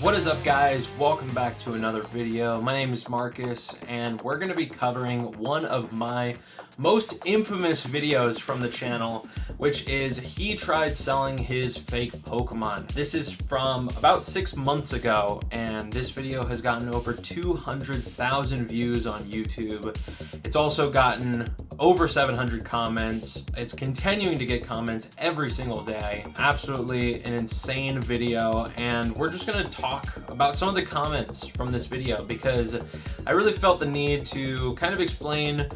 What is up, guys? Welcome back to another video. My name is Marcus and we're going to be covering one of my most infamous videos from the channel, which is he tried selling his fake Pokemon. This is from about 6 months ago and this video has gotten over 200,000 views on YouTube. It's also gotten over 700 comments. It's continuing to get comments every single day. Absolutely an insane video, and we're just gonna talk about some of the comments from this video because I really felt the need to kind of explain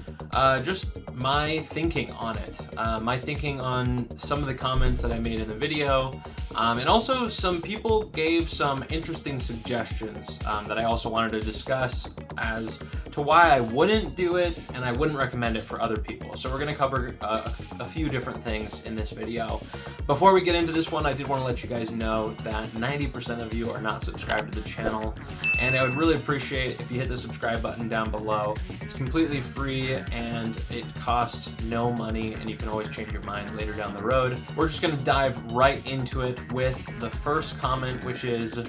just my thinking on it. My thinking on some of the comments that I made in the video, and also some people gave some interesting suggestions that I also wanted to discuss as to why I wouldn't do it and I wouldn't recommend it for other people. So we're going to cover a few different things in this video. Before we get into this one, I did want to let you guys know that 90% of you are not subscribed to the channel, and I would really appreciate if you hit the subscribe button down below. It's completely free and it costs no money, and you can always change your mind later down the road. We're just going to dive right into it with the first comment, which is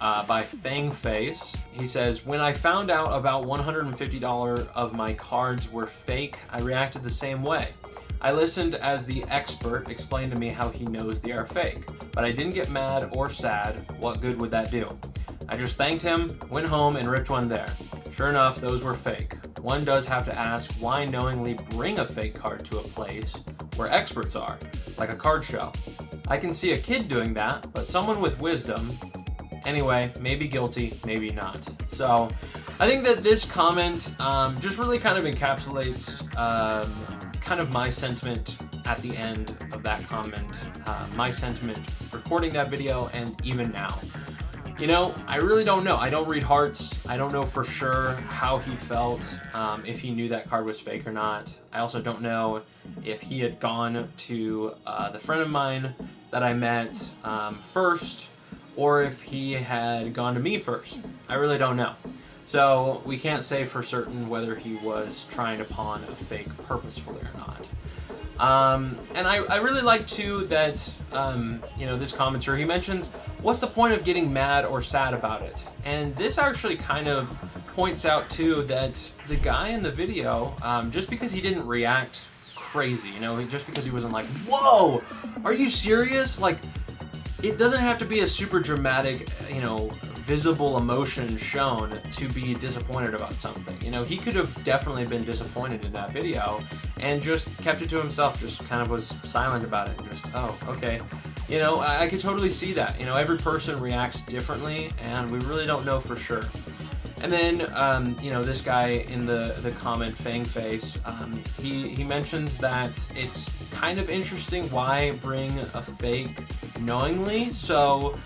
by Fangface. He says, when I found out about $150 of my cards were fake, I reacted the same way. I listened as the expert explained to me how he knows they are fake, but I didn't get mad or sad. What good would that do? I just thanked him, went home, and ripped one there. Sure enough, those were fake. One does have to ask, why knowingly bring a fake card to a place where experts are, like a card show? I can see a kid doing that, but someone with wisdom. Anyway, maybe guilty, maybe not. So I think that this comment just really kind of encapsulates kind of my sentiment at the end of that comment, my sentiment recording that video and even now. You know, I really don't know. I don't read hearts. I don't know for sure how he felt, if he knew that card was fake or not. I also don't know if he had gone to the friend of mine that I met first, or if he had gone to me first. I really don't know. So we can't say for certain whether he was trying to pawn a fake purposefully or not. And I really like too that, you know, this commenter, he mentions, what's the point of getting mad or sad about it? And this actually kind of points out too that the guy in the video, just because he didn't react crazy, you know, just because he wasn't like, whoa, are you serious? Like, it doesn't have to be a super dramatic, you know, visible emotion shown to be disappointed about something. You know, he could have definitely been disappointed in that video and just kept it to himself, just kind of was silent about it and just, oh, okay. You know, I could totally see that. You know, every person reacts differently and we really don't know for sure. And then, you know, this guy in the comment, Fangface, he mentions that it's kind of interesting why bring a fake knowingly. So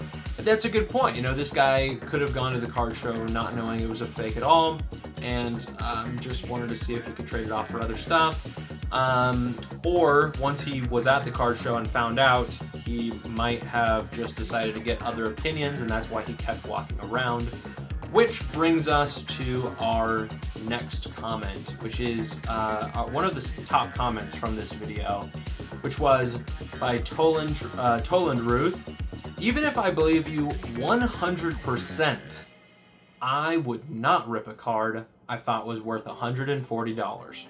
that's a good point. You know, this guy could have gone to the card show not knowing it was a fake at all and just wanted to see if he could trade it off for other stuff. Or once he was at the card show and found out, he might have just decided to get other opinions, and that's why he kept walking around. Which brings us to our next comment, which is one of the top comments from this video, which was by Toland Ruth. Even if I believe you 100%, I would not rip a card I thought was worth $140.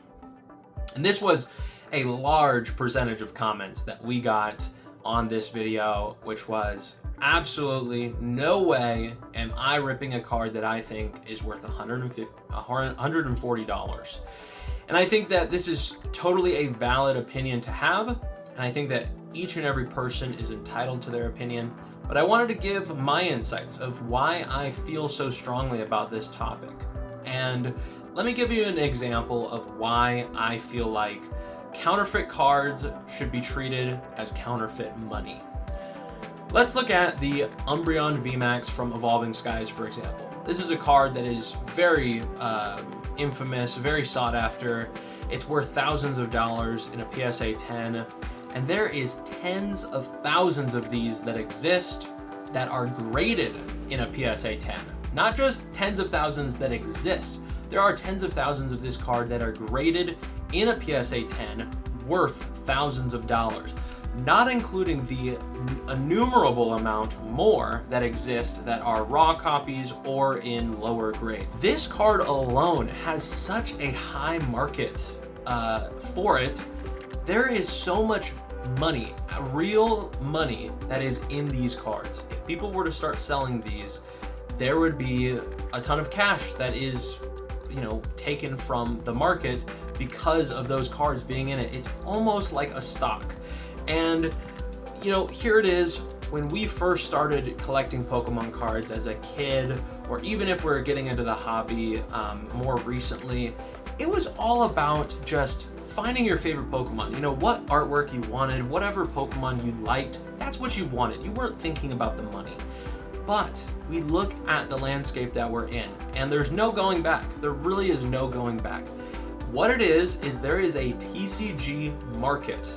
And this was a large percentage of comments that we got on this video, which was, absolutely no way am I ripping a card that I think is worth $140. And I think that this is totally a valid opinion to have, and I think that each and every person is entitled to their opinion. But I wanted to give my insights of why I feel so strongly about this topic. And let me give you an example of why I feel like counterfeit cards should be treated as counterfeit money. Let's look at the Umbreon VMAX from Evolving Skies, for example. This is a card that is very infamous, very sought after. It's worth thousands of dollars in a PSA 10, and there is tens of thousands of these that exist that are graded in a PSA 10. Not just tens of thousands that exist. There are tens of thousands of this card that are graded in a PSA 10 worth thousands of dollars. not including the innumerable amount more that exist that are raw copies or in lower grades. This card alone has such a high market for it. There is so much money, real money, that is in these cards. If people were to start selling these, there would be a ton of cash that is, taken from the market because of those cards being in it. It's almost like a stock. And, here it is. When we first started collecting Pokemon cards as a kid, or even if we're getting into the hobby more recently, it was all about just finding your favorite Pokemon. What artwork you wanted, whatever Pokemon you liked, that's what you wanted. You weren't thinking about the money. But we look at the landscape that we're in, and there's no going back. There really is no going back. What it is there is a TCG market,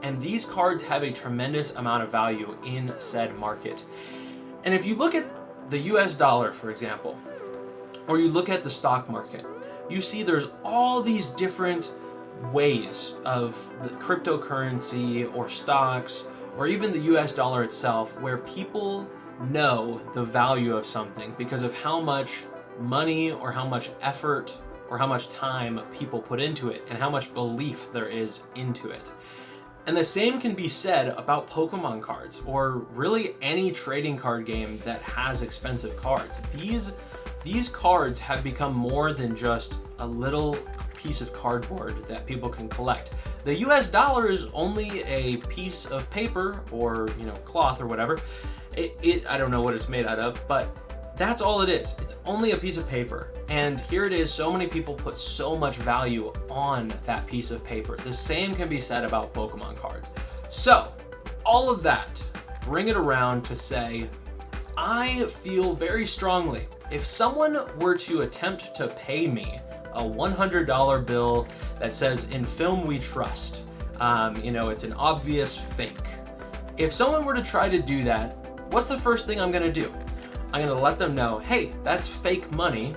and these cards have a tremendous amount of value in said market. And if you look at the US dollar, for example, or you look at the stock market, you see there's all these different ways of the cryptocurrency or stocks, or even the US dollar itself, where people know the value of something because of how much money or how much effort or how much time people put into it and how much belief there is into it. And the same can be said about Pokemon cards, or really any trading card game that has expensive cards. These cards have become more than just a little piece of cardboard that people can collect. The US dollar is only a piece of paper or cloth or whatever. I don't know what it's made out of, but that's all it is. It's only a piece of paper. And here it is, so many people put so much value on that piece of paper. The same can be said about Pokemon cards. So, all of that, bring it around to say, I feel very strongly, if someone were to attempt to pay me a $100 bill that says, "In film we trust," it's an obvious fake. If someone were to try to do that, what's the first thing I'm gonna do? I'm gonna let them know, hey, that's fake money,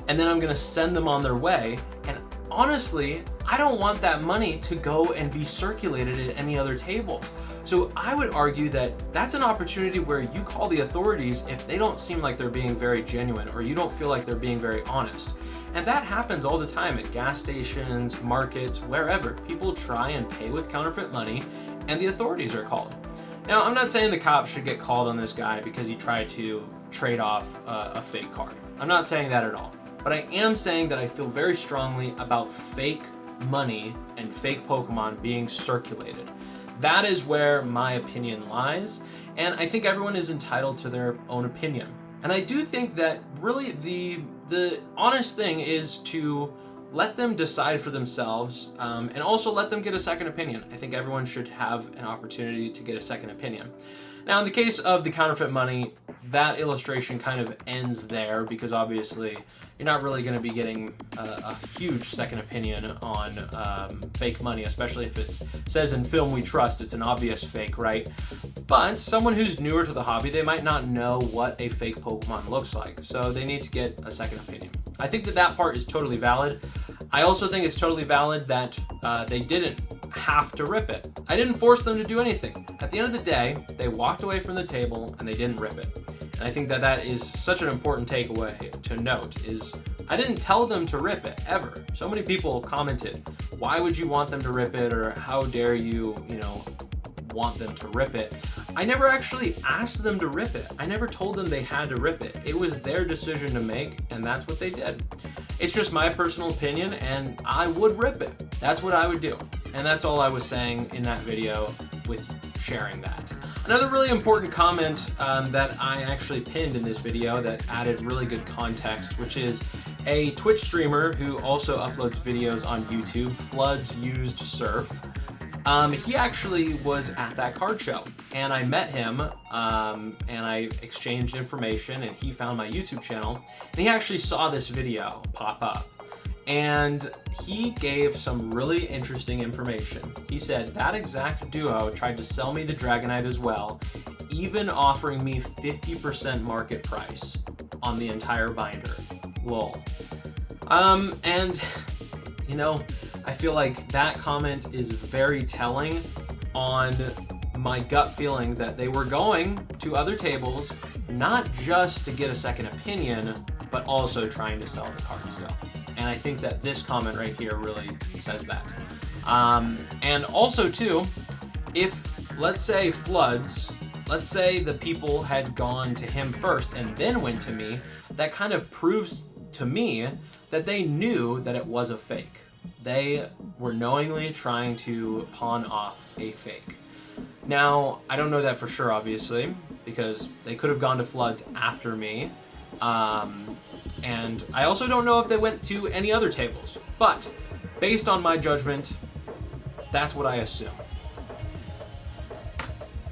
and then I'm gonna send them on their way. And honestly, I don't want that money to go and be circulated at any other tables. So I would argue that that's an opportunity where you call the authorities if they don't seem like they're being very genuine, or you don't feel like they're being very honest. And that happens all the time at gas stations, markets, wherever. People try and pay with counterfeit money, and the authorities are called. Now, I'm not saying the cops should get called on this guy because he tried to trade off a fake card. I'm not saying that at all. But I am saying that I feel very strongly about fake money and fake Pokemon being circulated. That is where my opinion lies, and I think everyone is entitled to their own opinion. And I do think that really the honest thing is to let them decide for themselves, and also let them get a second opinion. I think everyone should have an opportunity to get a second opinion. Now, in the case of the counterfeit money, that illustration kind of ends there, because obviously you're not really going to be getting a huge second opinion on fake money, especially if it says "In film we trust." It's an obvious fake, right? But someone who's newer to the hobby, they might not know what a fake Pokemon looks like, so they need to get a second opinion. I think that part is totally valid. I also think it's totally valid that they didn't have to rip it. I didn't force them to do anything. At the end of the day, they walked away from the table and they didn't rip it. And I think that is such an important takeaway to note, is I didn't tell them to rip it, ever. So many people commented, why would you want them to rip it, or how dare you, want them to rip it. I never actually asked them to rip it. I never told them they had to rip it. It was their decision to make, and that's what they did. It's just my personal opinion, and I would rip it. That's what I would do. And that's all I was saying in that video with sharing that. Another really important comment that I actually pinned in this video that added really good context, which is a Twitch streamer who also uploads videos on YouTube, Floods Used Surf. He actually was at that card show, and I met him, and I exchanged information, and he found my YouTube channel, and he actually saw this video pop up. And he gave some really interesting information. He said that exact duo tried to sell me the Dragonite as well, even offering me 50% market price on the entire binder. Lol. And I feel like that comment is very telling on my gut feeling that they were going to other tables, not just to get a second opinion, but also trying to sell the card still. And I think that this comment right here really says that. And also too, if, let's say let's say the people had gone to him first and then went to me, that kind of proves to me that they knew that it was a fake. They were knowingly trying to pawn off a fake. Now, I don't know that for sure, obviously, because they could have gone to Floods after me. And I also don't know if they went to any other tables. But, based on my judgment, that's what I assume.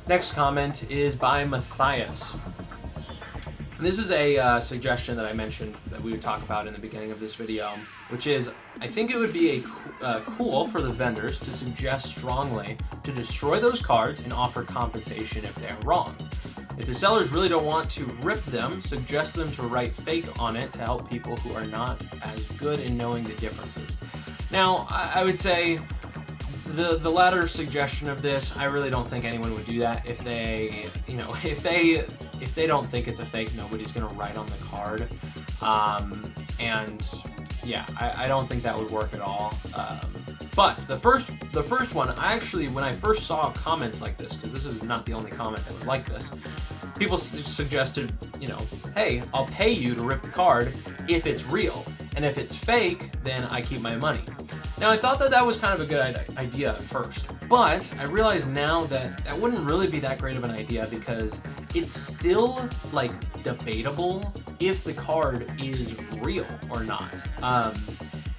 Next comment is by Matthias. And this is a suggestion that I mentioned that we would talk about in the beginning of this video, which is, I think it would be cool for the vendors to suggest strongly to destroy those cards and offer compensation if they're wrong. If the sellers really don't want to rip them, suggest them to write fake on it to help people who are not as good in knowing the differences. Now, I would say the latter suggestion of this, I really don't think anyone would do that. If they, if they don't think it's a fake, nobody's gonna write on the card. And yeah, I don't think that would work at all. But the first one, I actually, when I first saw comments like this, because this is not the only comment that was like this, people suggested, hey, I'll pay you to rip the card if it's real. And if it's fake, then I keep my money. Now, I thought that was kind of a good idea at first, but I realize now that that wouldn't really be that great of an idea because it's still, like, debatable if the card is real or not.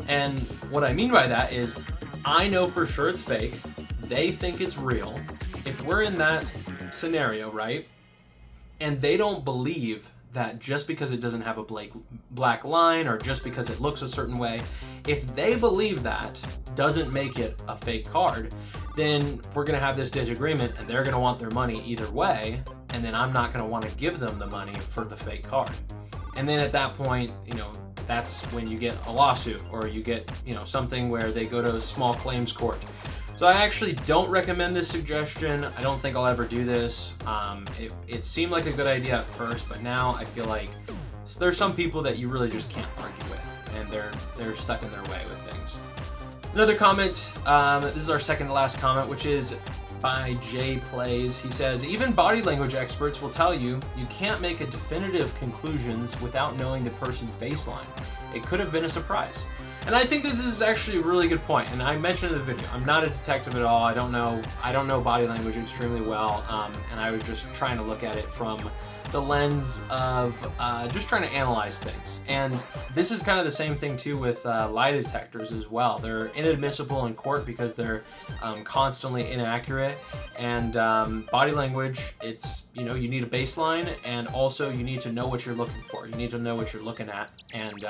And what I mean by that is, I know for sure it's fake, they think it's real. If we're in that scenario, right, and they don't believe that just because it doesn't have a black line or just because it looks a certain way, if they believe that doesn't make it a fake card, then we're going to have this disagreement and they're going to want their money either way, and then I'm not going to want to give them the money for the fake card. And then at that point, that's when you get a lawsuit or you get, something where they go to a small claims court. So I actually don't recommend this suggestion. I don't think I'll ever do this. It seemed like a good idea at first, but now I feel like there's some people that you really just can't argue with, and they're stuck in their way with things. Another comment, this is our second to last comment, which is by Jay Plays. He says, even body language experts will tell you you can't make a definitive conclusions without knowing the person's baseline. It could have been a surprise. And I think that this is actually a really good point, and I mentioned in the video, I'm not a detective at all. I don't know body language extremely well, and I was just trying to look at it from the lens of just trying to analyze things. And this is kind of the same thing too with lie detectors as well. They're inadmissible in court because they're constantly inaccurate. And body language, it's, you need a baseline, and also you need to know what you're looking for. You need to know what you're looking at. And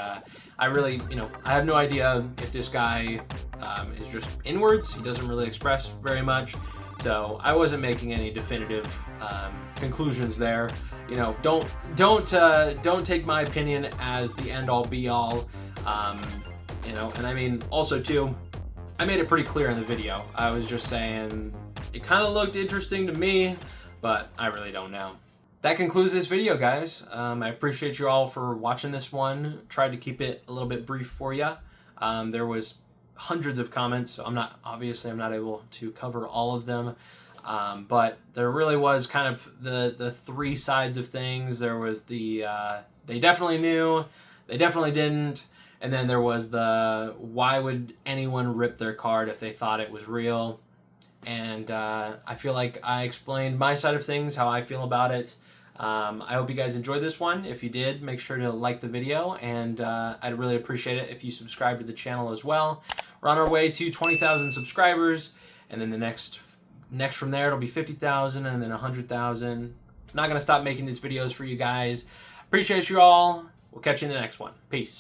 I really, I have no idea if this guy is just inwards. He doesn't really express very much. So I wasn't making any definitive conclusions there. Don't take my opinion as the end all be all. And I mean, also too, I made it pretty clear in the video. I was just saying it kind of looked interesting to me, but I really don't know. That concludes this video, guys. I appreciate you all for watching this one. Tried to keep it a little bit brief for you. There was hundreds of comments, so I'm not able to cover all of them. But there really was kind of the three sides of things. There was the they definitely knew, they definitely didn't, and then there was the why would anyone rip their card if they thought it was real. And I feel like I explained my side of things, how I feel about it. I hope you guys enjoyed this one. If you did, make sure to like the video, and I'd really appreciate it if you subscribe to the channel as well. We're on our way to 20,000 subscribers, and then the next from there it'll be 50,000 and then 100,000. Not gonna stop making these videos for you guys. Appreciate you all. We'll catch you in the next one. Peace.